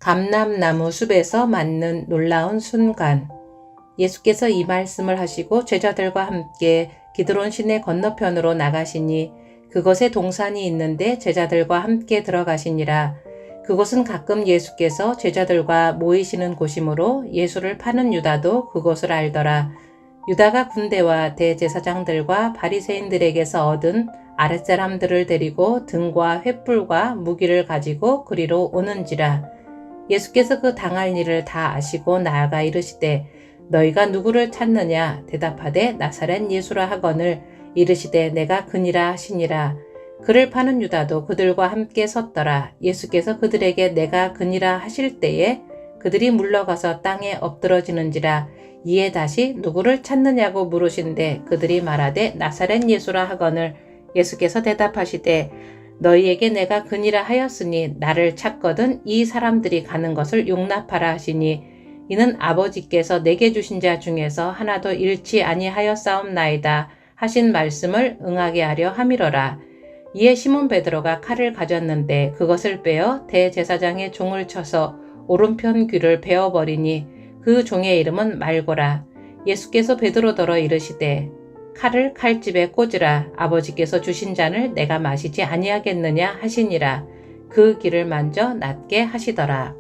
감람나무 숲에서 맞는 놀라운 순간. 예수께서 이 말씀을 하시고 제자들과 함께 기드론 시내 건너편으로 나가시니 그곳에 동산이 있는데 제자들과 함께 들어가시니라. 그곳은 가끔 예수께서 제자들과 모이시는 곳이므로 예수를 파는 유다도 그곳을 알더라. 유다가 군대와 대제사장들과 바리새인들에게서 얻은 아랫사람들을 데리고 등과 횃불과 무기를 가지고 그리로 오는지라. 예수께서 그 당할 일을 다 아시고 나아가 이르시되 너희가 누구를 찾느냐 대답하되 나사렛 예수라 하거늘 이르시되 내가 그니라 하시니라. 그를 파는 유다도 그들과 함께 섰더라. 예수께서 그들에게 내가 그니라 하실 때에 그들이 물러가서 땅에 엎드러지는지라. 이에 다시 누구를 찾느냐고 물으신데 그들이 말하되 나사렛 예수라 하거늘 예수께서 대답하시되 너희에게 내가 그니라 하였으니 나를 찾거든 이 사람들이 가는 것을 용납하라 하시니 이는 아버지께서 내게 주신 자 중에서 하나도 잃지 아니하였사옵나이다 하신 말씀을 응하게 하려 함이로라. 이에 시몬 베드로가 칼을 가졌는데 그것을 빼어 대제사장의 종을 쳐서 오른편 귀를 베어버리니 그 종의 이름은 말고라. 예수께서 베드로더러 이르시되 칼을 칼집에 꽂으라. 아버지께서 주신 잔을 내가 마시지 아니하겠느냐 하시니라. 그 귀를 만져 낫게 하시더라.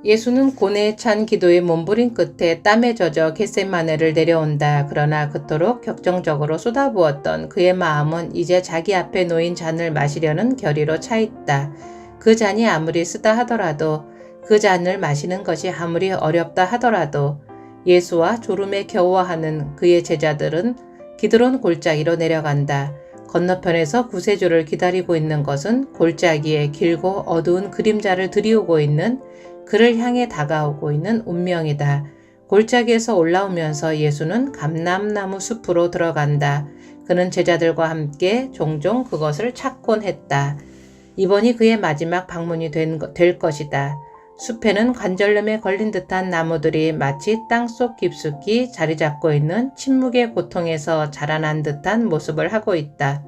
예수는 고뇌에 찬 기도에 몸부림 끝에 땀에 젖어 겟세마네를 내려온다. 그러나 그토록 격정적으로 쏟아부었던 그의 마음은 이제 자기 앞에 놓인 잔을 마시려는 결의로 차 있다. 그 잔이 아무리 쓰다 하더라도 그 잔을 마시는 것이 아무리 어렵다 하더라도 예수와 졸음에 겨워하는 그의 제자들은 기드론 골짜기로 내려간다. 건너편에서 구세주를 기다리고 있는 것은 골짜기에 길고 어두운 그림자를 들이오고 있는 그를 향해 다가오고 있는 운명이다. 골짜기에서 올라오면서 예수는 감람나무 숲으로 들어간다. 그는 제자들과 함께 종종 그것을 찾곤 했다. 이번이 그의 마지막 방문이 될 것이다. 숲에는 관절염에 걸린 듯한 나무들이 마치 땅속 깊숙이 자리 잡고 있는 침묵의 고통에서 자라난 듯한 모습을 하고 있다.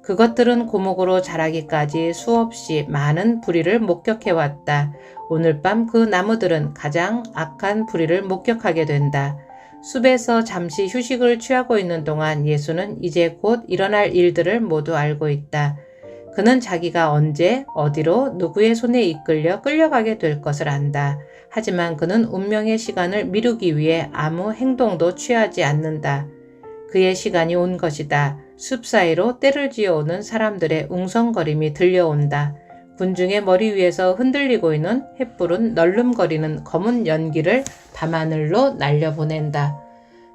그것들은 고목으로 자라기까지 수없이 많은 불의를 목격해왔다. 오늘 밤 그 나무들은 가장 악한 불의를 목격하게 된다. 숲에서 잠시 휴식을 취하고 있는 동안 예수는 이제 곧 일어날 일들을 모두 알고 있다. 그는 자기가 언제 어디로 누구의 손에 이끌려 끌려가게 될 것을 안다. 하지만 그는 운명의 시간을 미루기 위해 아무 행동도 취하지 않는다. 그의 시간이 온 것이다. 숲 사이로 때를 지어오는 사람들의 웅성거림이 들려온다. 군중의 머리 위에서 흔들리고 있는 횃불은 널름거리는 검은 연기를 밤하늘로 날려보낸다.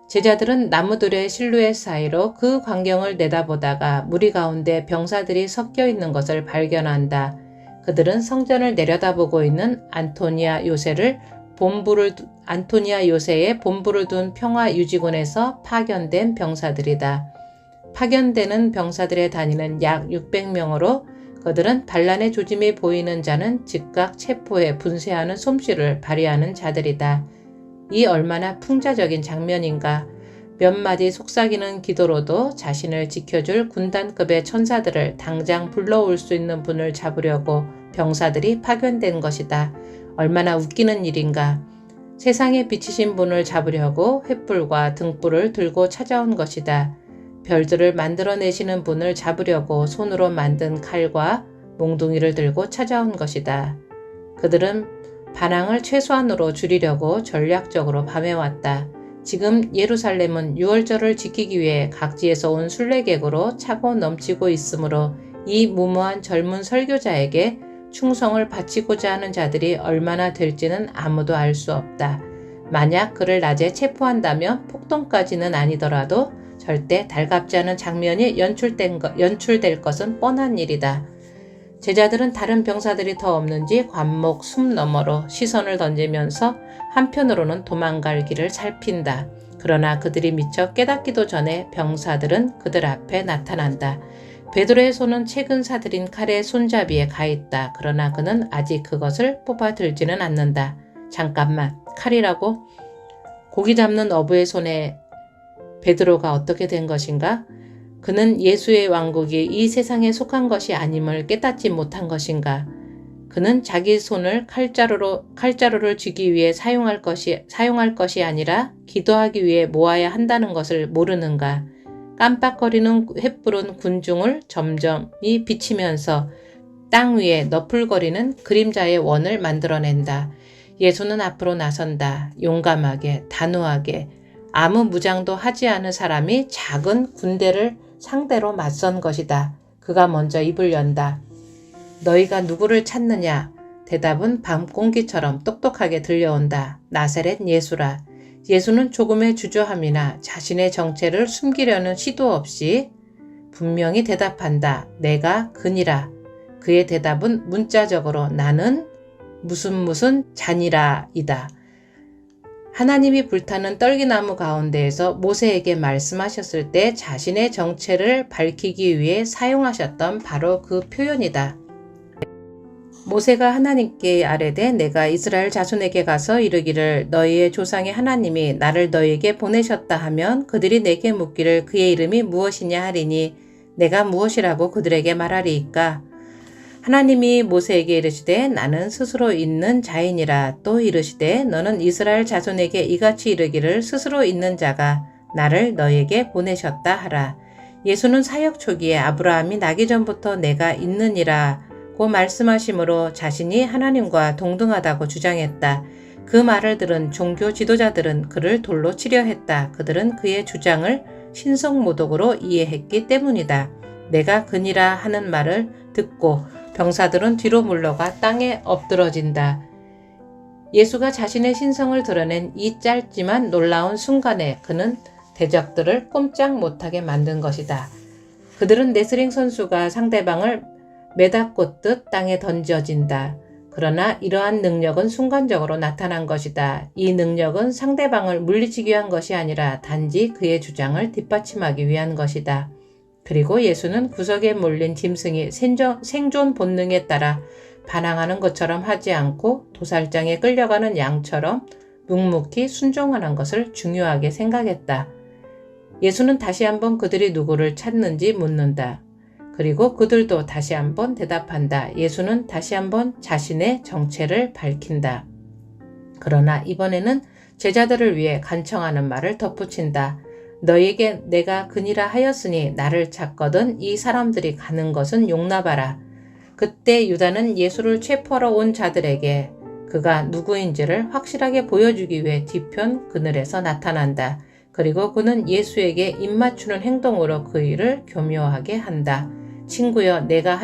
제자들은 나무들의 실루엣 사이로 그 광경을 내다보다가 무리 가운데 병사들이 섞여 있는 것을 발견한다. 그들은 성전을 내려다보고 있는 안토니아 요새의 본부를 둔 평화유지군에서 파견된 병사들이다. 파견되는 병사들의 단위는 약 600명으로 그들은 반란의 조짐이 보이는 자는 즉각 체포해 분쇄하는 솜씨를 발휘하는 자들이다. 이 얼마나 풍자적인 장면인가. 몇 마디 속삭이는 기도로도 자신을 지켜줄 군단급의 천사들을 당장 불러올 수 있는 분을 잡으려고 병사들이 파견된 것이다. 얼마나 웃기는 일인가. 세상에 비치신 분을 잡으려고 횃불과 등불을 들고 찾아온 것이다. 별들을 만들어내시는 분을 잡으려고 손으로 만든 칼과 몽둥이를 들고 찾아온 것이다. 그들은 반항을 최소한으로 줄이려고 전략적으로 밤해왔다. 지금 예루살렘은 유월절을 지키기 위해 각지에서 온 순례객으로 차고 넘치고 있으므로 이 무모한 젊은 설교자에게 충성을 바치고자 하는 자들이 얼마나 될지는 아무도 알 수 없다. 만약 그를 낮에 체포한다면 폭동까지는 아니더라도 절대 달갑지 않은 장면이 연출될 것은 뻔한 일이다. 제자들은 다른 병사들이 더 없는지 관목 숲 너머로 시선을 던지면서 한편으로는 도망갈 길을 살핀다. 그러나 그들이 미처 깨닫기도 전에 병사들은 그들 앞에 나타난다. 베드로의 손은 최근 사들인 칼의 손잡이에 가 있다. 그러나 그는 아직 그것을 뽑아 들지는 않는다. 잠깐만, 칼이라고? 고기 잡는 어부의 손에 베드로가 어떻게 된 것인가? 그는 예수의 왕국이 이 세상에 속한 것이 아님을 깨닫지 못한 것인가? 그는 자기 손을 칼자루를 쥐기 위해 사용할 것이 아니라 기도하기 위해 모아야 한다는 것을 모르는가? 깜빡거리는 횃불은 군중을 점점이 비치면서 땅 위에 너풀거리는 그림자의 원을 만들어낸다. 예수는 앞으로 나선다. 용감하게, 단호하게, 아무 무장도 하지 않은 사람이 작은 군대를 상대로 맞선 것이다. 그가 먼저 입을 연다. 너희가 누구를 찾느냐? 대답은 밤 공기처럼 똑똑하게 들려온다. 나사렛 예수라. 예수는 조금의 주저함이나 자신의 정체를 숨기려는 시도 없이 분명히 대답한다. 내가 그니라. 그의 대답은 문자적으로 나는 무슨 잔이라이다. 하나님이 불타는 떨기나무 가운데에서 모세에게 말씀하셨을 때 자신의 정체를 밝히기 위해 사용하셨던 바로 그 표현이다. 모세가 하나님께 아뢰되 내가 이스라엘 자손에게 가서 이르기를 너희의 조상의 하나님이 나를 너희에게 보내셨다 하면 그들이 내게 묻기를 그의 이름이 무엇이냐 하리니 내가 무엇이라고 그들에게 말하리이까. 하나님이 모세에게 이르시되 나는 스스로 있는 자이니라. 또 이르시되 너는 이스라엘 자손에게 이같이 이르기를 스스로 있는 자가 나를 너희에게 보내셨다 하라. 예수는 사역 초기에 아브라함이 나기 전부터 내가 있느니라 고 말씀하심으로 자신이 하나님과 동등하다고 주장했다. 그 말을 들은 종교 지도자들은 그를 돌로 치려 했다. 그들은 그의 주장을 신성모독으로 이해했기 때문이다. 내가 그니라 하는 말을 듣고 병사들은 뒤로 물러가 땅에 엎드러진다. 예수가 자신의 신성을 드러낸 이 짧지만 놀라운 순간에 그는 대적들을 꼼짝 못하게 만든 것이다. 그들은 레슬링 선수가 상대방을 매다꽂듯 땅에 던져진다. 그러나 이러한 능력은 순간적으로 나타난 것이다. 이 능력은 상대방을 물리치기 위한 것이 아니라 단지 그의 주장을 뒷받침하기 위한 것이다. 그리고 예수는 구석에 몰린 짐승이 생존 본능에 따라 반항하는 것처럼 하지 않고 도살장에 끌려가는 양처럼 묵묵히 순종하는 것을 중요하게 생각했다. 예수는 다시 한번 그들이 누구를 찾는지 묻는다. 그리고 그들도 다시 한번 대답한다. 예수는 다시 한번 자신의 정체를 밝힌다. 그러나 이번에는 제자들을 위해 간청하는 말을 덧붙인다. 너희에게 내가 그니라 하였으니 나를 찾거든 이 사람들이 가는 것은 용납하라. 그때 유다는 예수를 체포하러 온 자들에게 그가 누구인지를 확실하게 보여주기 위해 뒤편 그늘에서 나타난다. 그리고 그는 예수에게 입맞추는 행동으로 그 일을 교묘하게 한다. 친구여, 내가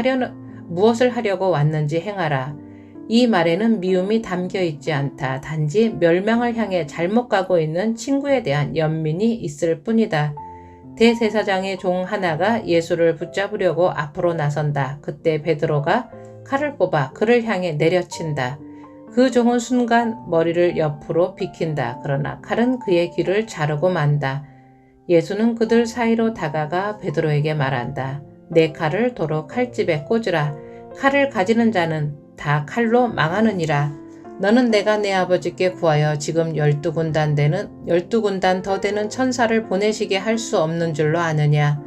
무엇을 하려고 왔는지 행하라. 이 말에는 미움이 담겨 있지 않다. 단지 멸망을 향해 잘못 가고 있는 친구에 대한 연민이 있을 뿐이다. 대제사장의 종 하나가 예수를 붙잡으려고 앞으로 나선다. 그때 베드로가 칼을 뽑아 그를 향해 내려친다. 그 종은 순간 머리를 옆으로 비킨다. 그러나 칼은 그의 귀를 자르고 만다. 예수는 그들 사이로 다가가 베드로에게 말한다. 내 칼을 도로 칼집에 꽂으라. 칼을 가지는 자는 다 칼로 망하느니라. 너는 내가 내 아버지께 구하여 지금 12군단 더 되는 천사를 보내시게 할 수 없는 줄로 아느냐.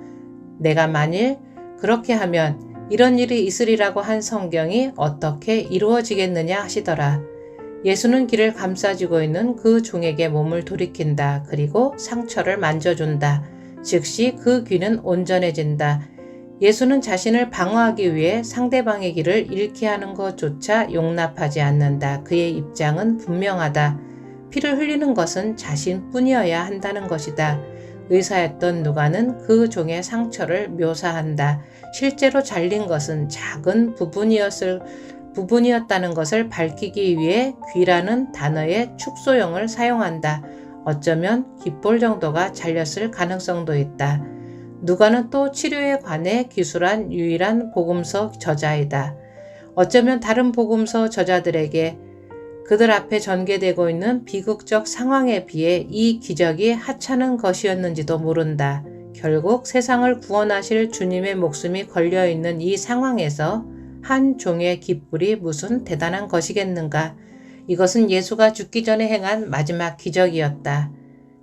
내가 만일 그렇게 하면 이런 일이 있으리라고 한 성경이 어떻게 이루어지겠느냐 하시더라. 예수는 귀를 감싸쥐고 있는 그 종에게 몸을 돌이킨다. 그리고 상처를 만져준다. 즉시 그 귀는 온전해진다. 예수는 자신을 방어하기 위해 상대방의 길을 잃게 하는 것조차 용납하지 않는다. 그의 입장은 분명하다. 피를 흘리는 것은 자신뿐이어야 한다는 것이다. 의사였던 누가는 그 종의 상처를 묘사한다. 실제로 잘린 것은 작은 부분이었다는 것을 밝히기 위해 귀라는 단어의 축소형을 사용한다. 어쩌면 귓볼 정도가 잘렸을 가능성도 있다. 누가는 또 치료에 관해 기술한 유일한 복음서 저자이다. 어쩌면 다른 복음서 저자들에게 그들 앞에 전개되고 있는 비극적 상황에 비해 이 기적이 하찮은 것이었는지도 모른다. 결국 세상을 구원하실 주님의 목숨이 걸려있는 이 상황에서 한 종의 깃불이 무슨 대단한 것이겠는가. 이것은 예수가 죽기 전에 행한 마지막 기적이었다.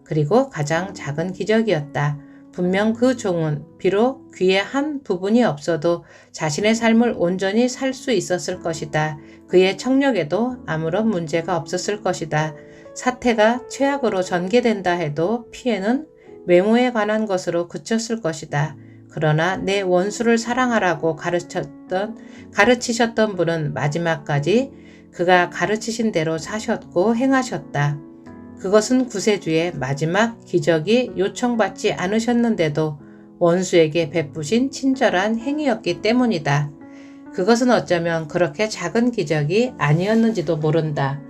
그리고 가장 작은 기적이었다. 분명 그 종은 비록 귀의 한 부분이 없어도 자신의 삶을 온전히 살 수 있었을 것이다. 그의 청력에도 아무런 문제가 없었을 것이다. 사태가 최악으로 전개된다 해도 피해는 외모에 관한 것으로 그쳤을 것이다. 그러나 내 원수를 사랑하라고 가르치셨던 분은 마지막까지 그가 가르치신 대로 사셨고 행하셨다. 그것은 구세주의 마지막 기적이 요청받지 않으셨는데도 원수에게 베푸신 친절한 행위였기 때문이다. 그것은 어쩌면 그렇게 작은 기적이 아니었는지도 모른다.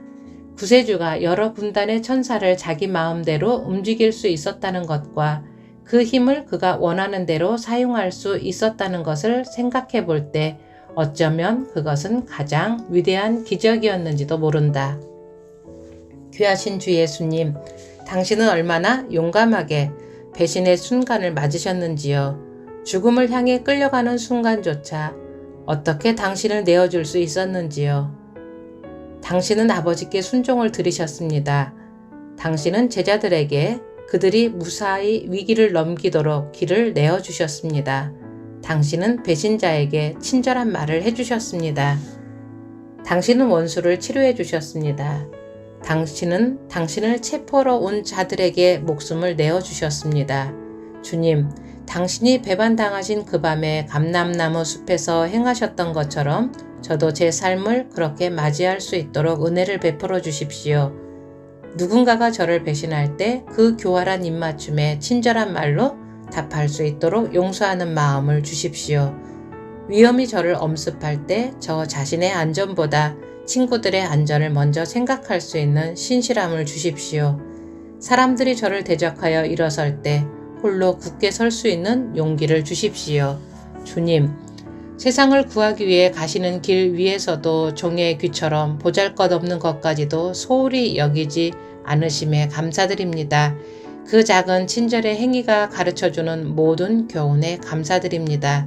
구세주가 여러 군단의 천사를 자기 마음대로 움직일 수 있었다는 것과 그 힘을 그가 원하는 대로 사용할 수 있었다는 것을 생각해 볼 때 어쩌면 그것은 가장 위대한 기적이었는지도 모른다. 귀하신 주 예수님, 당신은 얼마나 용감하게 배신의 순간을 맞으셨는지요. 죽음을 향해 끌려가는 순간조차 어떻게 당신을 내어줄 수 있었는지요. 당신은 아버지께 순종을 들이셨습니다. 당신은 제자들에게 그들이 무사히 위기를 넘기도록 길을 내어주셨습니다. 당신은 배신자에게 친절한 말을 해주셨습니다. 당신은 원수를 치료해 주셨습니다. 당신은 당신을 체포하러 온 자들에게 목숨을 내어주셨습니다. 주님, 당신이 배반당하신 그 밤에 감람나무 숲에서 행하셨던 것처럼 저도 제 삶을 그렇게 맞이할 수 있도록 은혜를 베풀어 주십시오. 누군가가 저를 배신할 때 그 교활한 입맞춤에 친절한 말로 답할 수 있도록 용서하는 마음을 주십시오. 위험이 저를 엄습할 때 저 자신의 안전보다 친구들의 안전을 먼저 생각할 수 있는 신실함을 주십시오. 사람들이 저를 대적하여 일어설 때 홀로 굳게 설 수 있는 용기를 주십시오. 주님, 세상을 구하기 위해 가시는 길 위에서도 종의 귀처럼 보잘것없는 것까지도 소홀히 여기지 않으심에 감사드립니다. 그 작은 친절의 행위가 가르쳐주는 모든 교훈에 감사드립니다.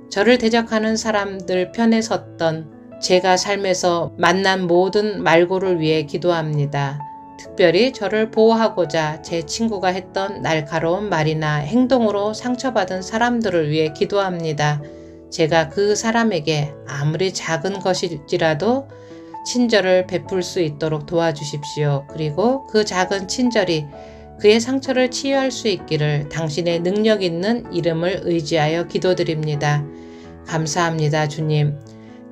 저를 대적하는 사람들 편에 섰던 제가 삶에서 만난 모든 말고를 위해 기도합니다. 특별히 저를 보호하고자 제 친구가 했던 날카로운 말이나 행동으로 상처받은 사람들을 위해 기도합니다. 제가 그 사람에게 아무리 작은 것일지라도 친절을 베풀 수 있도록 도와주십시오. 그리고 그 작은 친절이 그의 상처를 치유할 수 있기를 당신의 능력 있는 이름을 의지하여 기도드립니다. 감사합니다, 주님.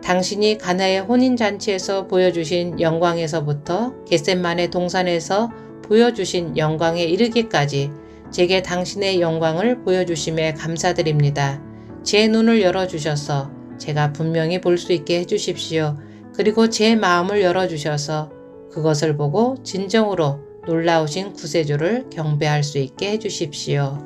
당신이 가나의 혼인잔치에서 보여주신 영광에서부터 겟셋만의 동산에서 보여주신 영광에 이르기까지 제게 당신의 영광을 보여주심에 감사드립니다. 제 눈을 열어주셔서 제가 분명히 볼 수 있게 해주십시오. 그리고 제 마음을 열어주셔서 그것을 보고 진정으로 놀라우신 구세주를 경배할 수 있게 해주십시오.